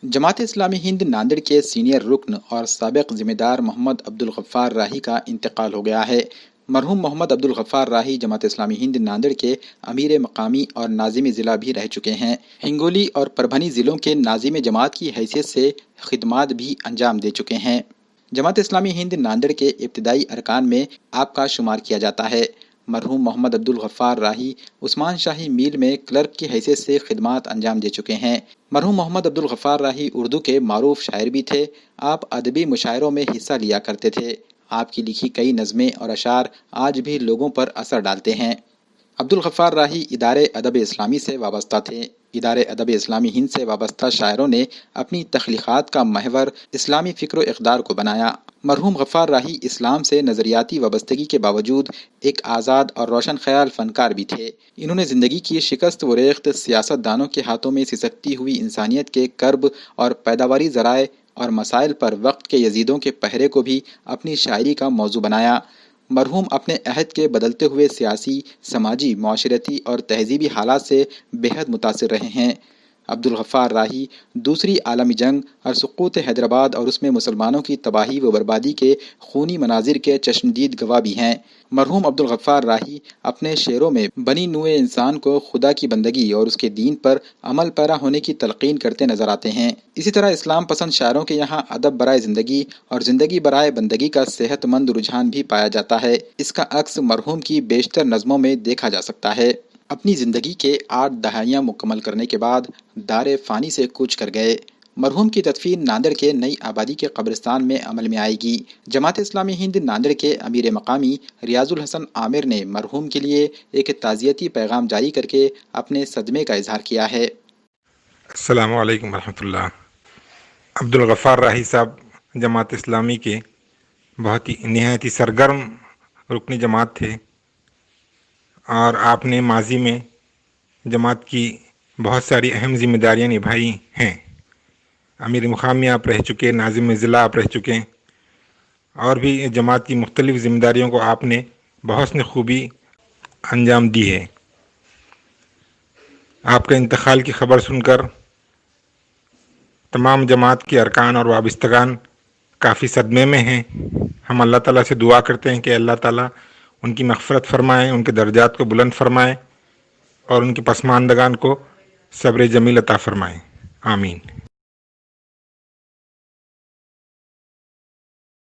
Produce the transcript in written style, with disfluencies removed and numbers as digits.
जमात इस्लामी हिंद नांदेड़ के सीनियर रुकन और साबिक जिम्मेदार मोहम्मद अब्दुल गफ्फार राही का इंतकाल हो गया है। मरहूम मोहम्मद अब्दुल गफ्फार राही जमात इस्लामी हिंद नांदेड़ के अमीर मकामी और नाजिम ज़िला भी रह चुके हैं। हिंगोली और परभनी ज़िलों के नाजिम जमात की हैसियत से खिदमात भी अंजाम दे चुके हैं। जमात इस्लामी हिंद नांदेड़ के इब्तदाई अरकान में आपका शुमार किया जाता है। मरहूम मोहम्मद अब्दुल गफ्फार राही उस्मान शाही मील में क्लर्क की हैसियत से खिदमात अंजाम दे चुके हैं। मरहूम मोहम्मद अब्दुल गफ्फार राही उर्दू के मारूफ शायर भी थे। आप अदबी मुशायरों में हिस्सा लिया करते थे। आपकी लिखी कई नज़में और अशार आज भी लोगों पर असर डालते हैं। अब्दुल गफ्फार राही इदारे अदब इस्लामी से वाबस्ता थे। इदारे अदब इस्लामी हिंद से वाबस्ता शायरों ने अपनी तख्लीक़ात का महवर इस्लामी फ़िक्र इक़दार को बनाया। मरहूम गफ्फार राही इस्लाम से नज़रियाती वाबस्तगी के बावजूद एक आज़ाद और रोशन ख्याल फ़नकार भी थे। इन्होंने ज़िंदगी की शिकस्त व रेख्त सियासतदानों के हाथों में सिसकती हुई इंसानियत के कर्ब और पैदावारी ज़राए और मसाइल पर वक्त के यजीदों के पहरे को भी अपनी शायरी का मौजू बनाया। मरहूम अपने अहद के बदलते हुए सियासी, समाजी, माशरती और तहजीबी हालात से बेहद मुतासिर रहे हैं। अब्दुल गफ्फार राही दूसरी आलमी जंग और सुक़ूत हैदराबाद और उसमें मुसलमानों की तबाही व बर्बादी के खूनी मनाजिर के चश्मदीद गवाह भी हैं। मरहूम अब्दुल गफ्फार राही अपने शेरों में बनी नूए इंसान को खुदा की बंदगी और उसके दीन पर अमल पैरा होने की तलकीन करते नजर आते हैं। इसी तरह इस्लाम पसंद शायरों के यहाँ अदब बराए ज़िंदगी और ज़िंदगी बराए बंदगी का सेहतमंद रुझान भी पाया जाता है। इसका अक्स मरहूम की बेशतर नज़मों में देखा जा सकता है। अपनी ज़िंदगी के 8 दहाइयाँ मुकम्मल करने के बाद दारे फ़ानी से कूच कर गए। मरहूम की तदफीन नांदेड़ के नई आबादी के कब्रिस्तान में अमल में आएगी। जमात इस्लामी हिंद नांदेड़ के अमीर मकामी रियाजुल हसन आमिर ने मरहूम के लिए एक ताज़ियती पैगाम जारी करके अपने सदमे का इजहार किया है। अस्सलामु अलैकुम रहमतुल्लाह। अब्दुल गफ्फार राही साहब जमात इस्लामी के बहुत ही नहायत ही सरगर्म रुकनी जमात थे और आपने माजी में जमात की बहुत सारी अहम जिम्मेदारियां निभाई हैं। अमीर मुकामी आप रह चुके, नाज़िम ज़िला आप रह चुके और भी जमात की मुख्तलिफ़ ज़िम्मेदारियों को आपने बहस्न खूबी अंजाम दी है। आपका इंतकाल की ख़बर सुनकर तमाम जमात के अरकान और वाबिस्तगान काफ़ी सदमे में हैं। हम अल्लाह ताला से दुआ करते हैं कि अल्लाह ताला उनकी मग़फ़िरत फ़रमाए, उनके दर्जात को बुलंद फ़रमाए और उनके पसमानदगान को सब्र जमील अता फ़रमाए। आमीन।